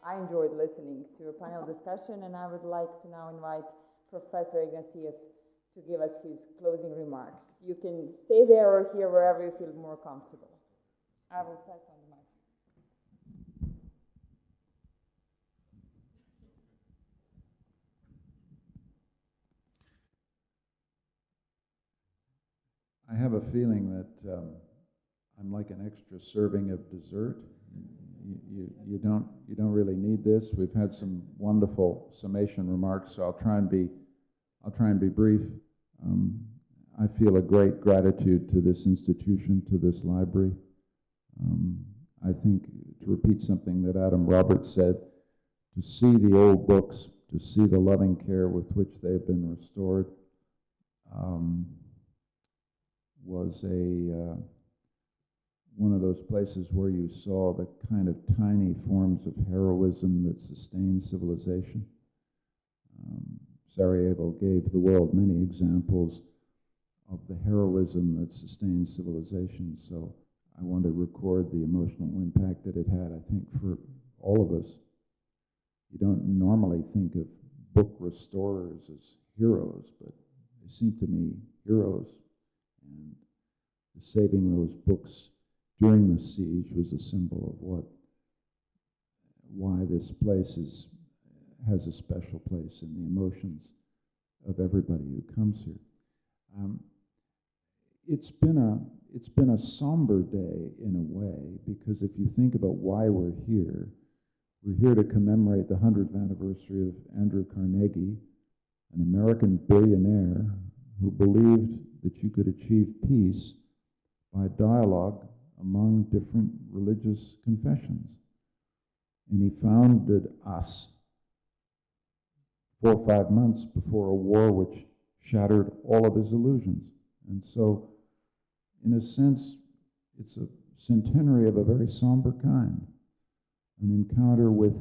I enjoyed listening to your panel discussion, and I would like to now invite Professor Ignatieff to give us his closing remarks. You can stay there or here, wherever you feel more comfortable. I will pass on the mic. I have a feeling that I'm like an extra serving of dessert. You don't really need this. We've had some wonderful summation remarks, so I'll try and be brief. I feel a great gratitude to this institution, to this library. I think, to repeat something that Adam Roberts said, to see the old books, to see the loving care with which they've been restored, was one of those places where you saw the kind of tiny forms of heroism that sustain civilization. Sarajevo gave the world many examples of the heroism that sustains civilization, so I want to record the emotional impact that it had, I think, for all of us. You don't normally think of book restorers as heroes, but they seem to me heroes. And saving those books during the siege was a symbol of why this place has a special place in the emotions of everybody who comes here. It's been a somber day in a way, because if you think about why we're here to commemorate the 100th anniversary of Andrew Carnegie, an American billionaire who believed that you could achieve peace by dialogue among different religious confessions. And he founded us 4 or 5 months before a war which shattered all of his illusions. And so, in a sense, it's a centenary of a very somber kind, an encounter with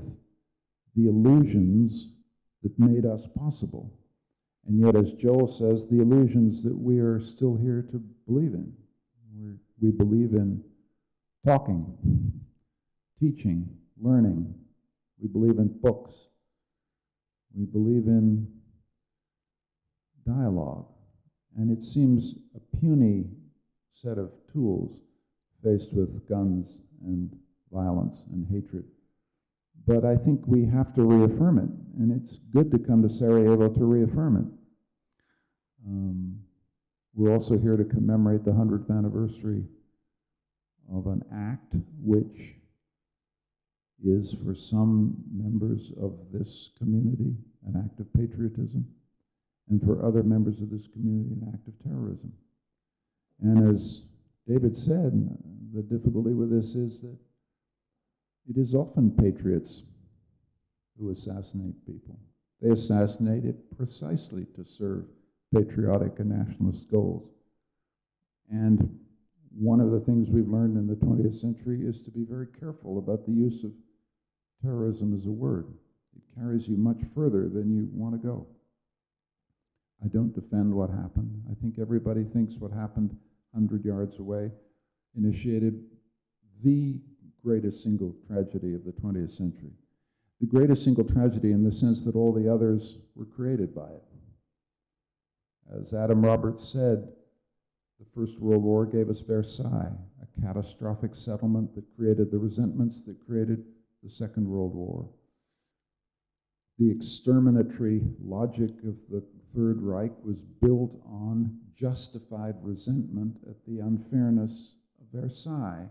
the illusions that made us possible. And yet, as Joel says, the illusions that we are still here to believe in. We believe in talking, teaching, learning. We believe in books. We believe in dialogue. And it seems a puny set of tools faced with guns and violence and hatred. But I think we have to reaffirm it, and it's good to come to Sarajevo to reaffirm it. We're also here to commemorate the 100th anniversary of an act which is, for some members of this community, an act of patriotism, and for other members of this community, an act of terrorism. And as David said, the difficulty with this is that it is often patriots who assassinate people. They assassinate it precisely to serve patriotic and nationalist goals. And one of the things we've learned in the 20th century is to be very careful about the use of terrorism as a word. It carries you much further than you want to go. I don't defend what happened. I think everybody thinks what happened 100 yards away initiated the greatest single tragedy of the 20th century. The greatest single tragedy in the sense that all the others were created by it. As Adam Roberts said, the First World War gave us Versailles, a catastrophic settlement that created the resentments that created the Second World War. The exterminatory logic of the Third Reich was built on justified resentment at the unfairness of Versailles.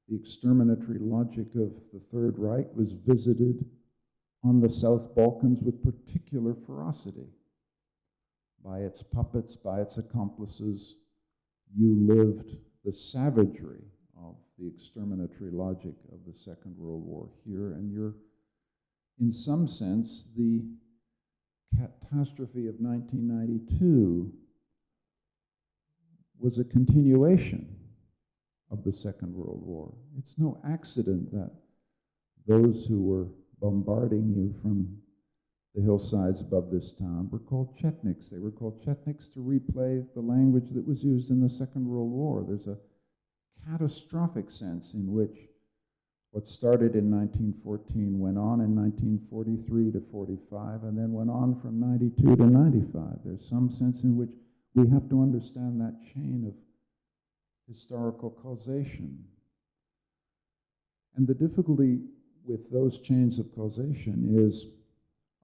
The exterminatory logic of the Third Reich was visited on the South Balkans with particular ferocity. By its puppets, by its accomplices, you lived the savagery of the exterminatory logic of the Second World War here, and you're, in some sense, the catastrophe of 1992 was a continuation of the Second World War. It's no accident that those who were bombarding you from the hillsides above this town were called Chetniks. They were called Chetniks to replay the language that was used in the Second World War. There's a catastrophic sense in which What started in 1914 went on in 1943 to 45, and then went on from 92 to 95. There's some sense in which we have to understand that chain of historical causation. And the difficulty with those chains of causation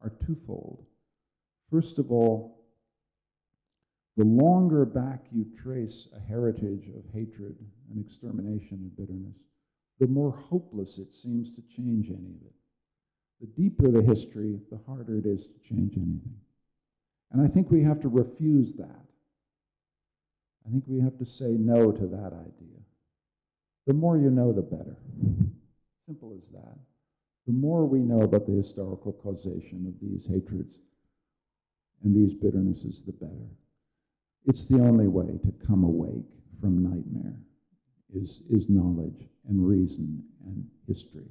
are twofold. First of all, the longer back you trace a heritage of hatred and extermination and bitterness, the more hopeless it seems to change any of it. The deeper the history, the harder it is to change anything. And I think we have to refuse that. I think we have to say no to that idea. The more you know, the better. Simple as that. The more we know about the historical causation of these hatreds and these bitternesses, the better. It's the only way to come awake from nightmare, is knowledge and reason and history.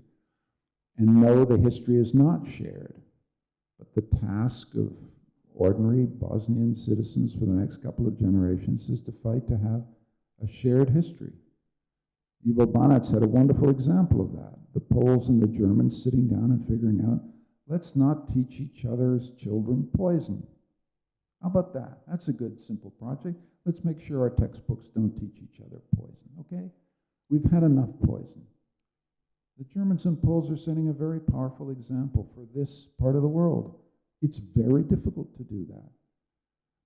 And no, the history is not shared, but the task of ordinary Bosnian citizens for the next couple of generations is to fight to have a shared history. Ivo Banac had a wonderful example of that. The Poles and the Germans sitting down and figuring out, let's not teach each other's children poison. How about that? That's a good, simple project. Let's make sure our textbooks don't teach each other poison, okay? We've had enough poison. The Germans and Poles are setting a very powerful example for this part of the world. It's very difficult to do that.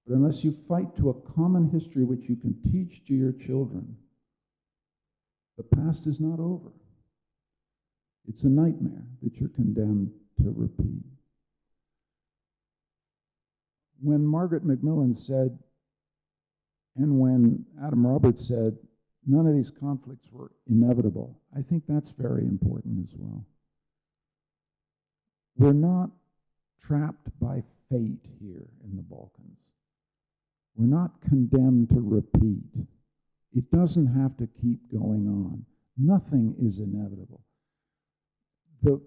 But unless you fight to a common history which you can teach to your children, the past is not over. It's a nightmare that you're condemned to repeat. When Margaret Macmillan said, and when Adam Roberts said, none of these conflicts were inevitable, I think that's very important as well. We're not trapped by fate here in the Balkans. We're not condemned to repeat. It doesn't have to keep going on. Nothing is inevitable. The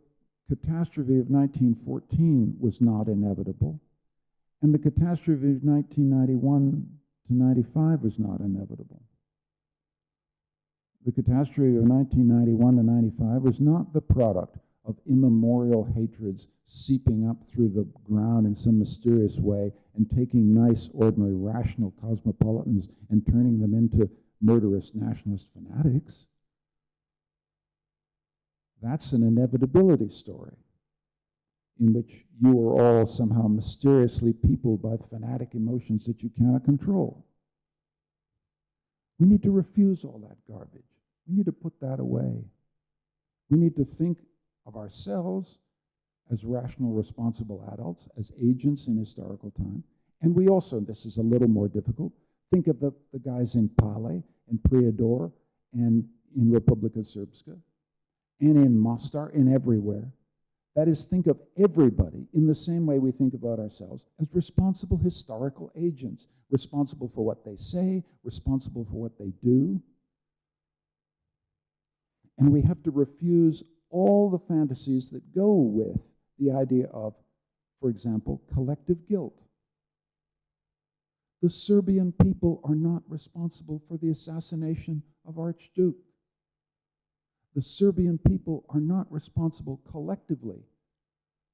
catastrophe of 1914 was not inevitable, and the catastrophe of 1991 to 95 was not inevitable. The catastrophe of 1991 to 95 was not the product of immemorial hatreds seeping up through the ground in some mysterious way and taking nice, ordinary, rational cosmopolitans and turning them into murderous nationalist fanatics. That's an inevitability story in which you are all somehow mysteriously peopled by fanatic emotions that you cannot control. We need to refuse all that garbage. We need to put that away. We need to think of ourselves as rational, responsible adults, as agents in historical time. And we also, this is a little more difficult, think of the guys in Pale and Prijedor and in Republika Srpska and in Mostar and everywhere. That is, think of everybody in the same way we think about ourselves as responsible historical agents, responsible for what they say, responsible for what they do. And we have to refuse all the fantasies that go with the idea of, for example, collective guilt. The Serbian people are not responsible for the assassination of Archduke. The Serbian people are not responsible collectively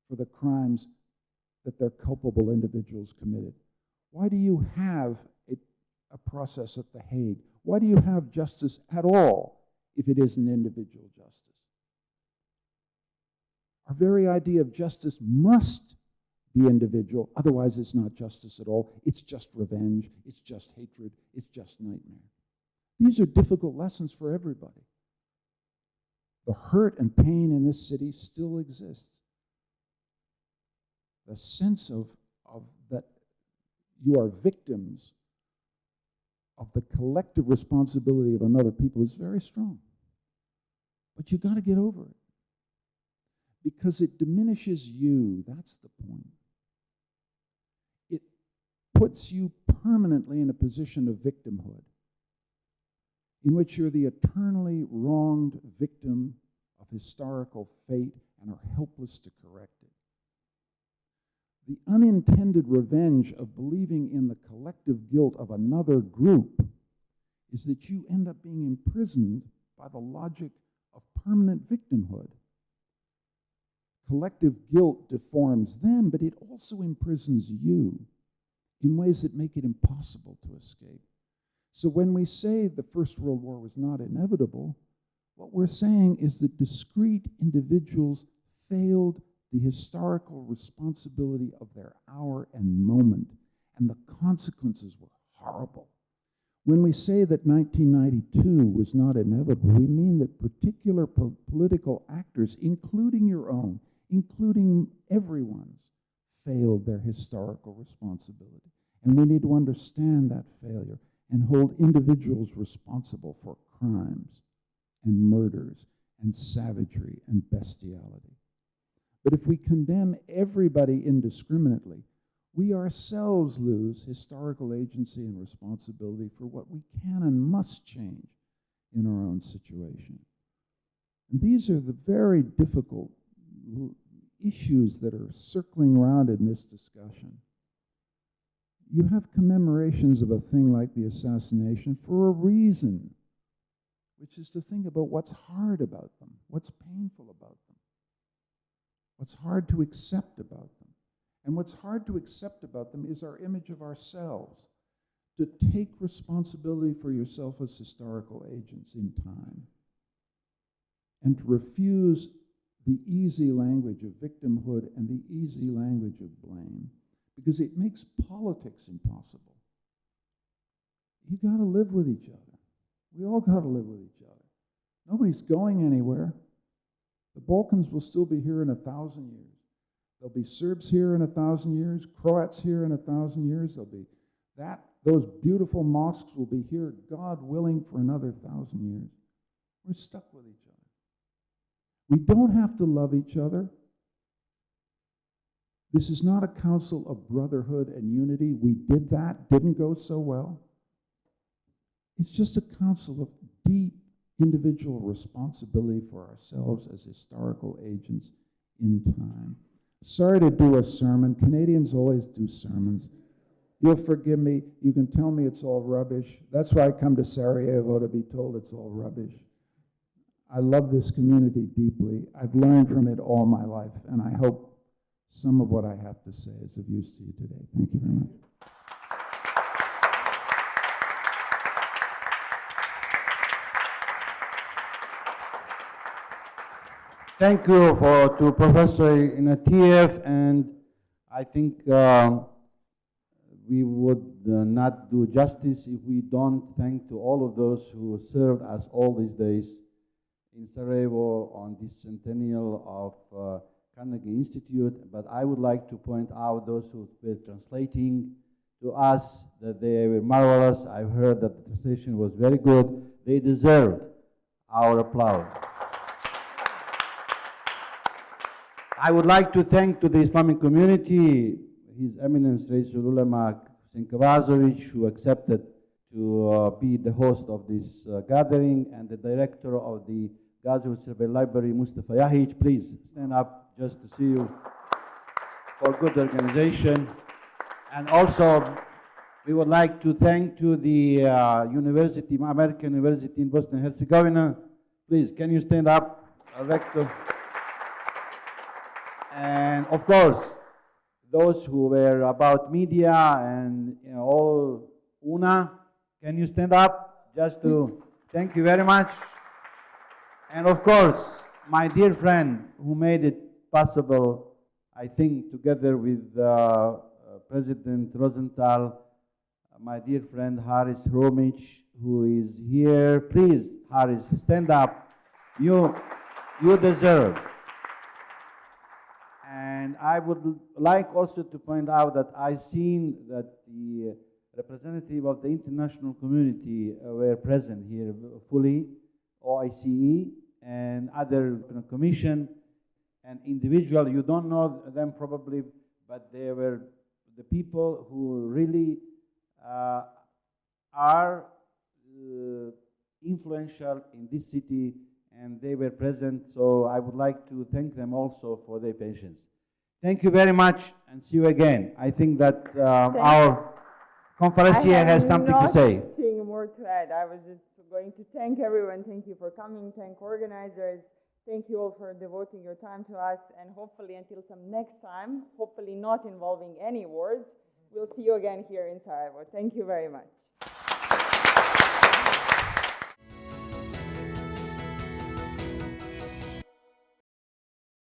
for the crimes that their culpable individuals committed. Why do you have a process at The Hague? Why do you have justice at all if it is an individual justice? Our very idea of justice must be individual, otherwise it's not justice at all. It's just revenge, it's just hatred, it's just nightmare. These are difficult lessons for everybody. The hurt and pain in this city still exists. The sense of that you are victims of the collective responsibility of another people is very strong. But you've got to get over it. Because it diminishes you, that's the point. It puts you permanently in a position of victimhood, in which you're the eternally wronged victim of historical fate and are helpless to correct it. The unintended revenge of believing in the collective guilt of another group is that you end up being imprisoned by the logic of permanent victimhood. Collective guilt deforms them, but it also imprisons you in ways that make it impossible to escape. So when we say the First World War was not inevitable, what we're saying is that discrete individuals failed the historical responsibility of their hour and moment, and the consequences were horrible. When we say that 1992 was not inevitable, we mean that particular political actors, including your own, including everyone's, failed their historical responsibility. And we need to understand that failure and hold individuals responsible for crimes and murders and savagery and bestiality. But if we condemn everybody indiscriminately, we ourselves lose historical agency and responsibility for what we can and must change in our own situation. And these are the very difficult issues that are circling around in this discussion. You have commemorations of a thing like the assassination for a reason, which is to think about what's hard about them, what's painful about them, what's hard to accept about them. And what's hard to accept about them is our image of ourselves, to take responsibility for yourself as historical agents in time, and to refuse the easy language of victimhood and the easy language of blame, because it makes politics impossible. You got to live with each other. We all got to live with each other. Nobody's going anywhere. The Balkans will still be here in 1,000 years. There'll be Serbs here in 1,000 years, Croats here in 1,000 years. There'll be those beautiful mosques will be here, God willing, for another 1,000 years. We're stuck with each other. We don't have to love each other. This is not a council of brotherhood and unity. We did that, didn't go so well. It's just a council of deep individual responsibility for ourselves as historical agents in time. Sorry to do a sermon. Canadians always do sermons. You'll forgive me. You can tell me it's all rubbish. That's why I come to Sarajevo, to be told it's all rubbish. I love this community deeply. I've learned from it all my life, and I hope some of what I have to say is of use to you today. Thank you very much. Thank you to Professor Ignatieff, and I think we would not do justice if we don't thank to all of those who served us all these days in Sarajevo on this centennial of Carnegie Institute. But I would like to point out those who were translating to us that they were marvelous. I've heard that the translation was very good. They deserve our applause. I would like to thank to the Islamic community, His Eminence Raisul Ulema Hussein Kavazovic, who accepted to be the host of this gathering, and the director of the Gazi Survey Library, Mustafa Yahic. Please stand up just to see you for good organization. And also, we would like to thank to the university, American University in Bosnia and Herzegovina. Please, can you stand up, Rector? And of course, those who were about media and all UNA, can you stand up just to thank you very much? And of course, my dear friend who made it possible, I think together with President Rosenthal, my dear friend Haris Romic, who is here. Please, Haris, stand up. You deserve. And I would like also to point out that I've seen that the representative of the international community were present here fully, OICE and other commission and individual. You don't know them probably, but they were the people who really are influential in this city, and they were present, so I would like to thank them also for their patience. Thank you very much, and see you again. I think that our conferencier has something to say. Nothing more more to add. I was just going to thank everyone. Thank you for coming. Thank organizers. Thank you all for devoting your time to us. And hopefully until some next time, hopefully not involving any wars, we'll see you again here in Sarajevo. Thank you very much.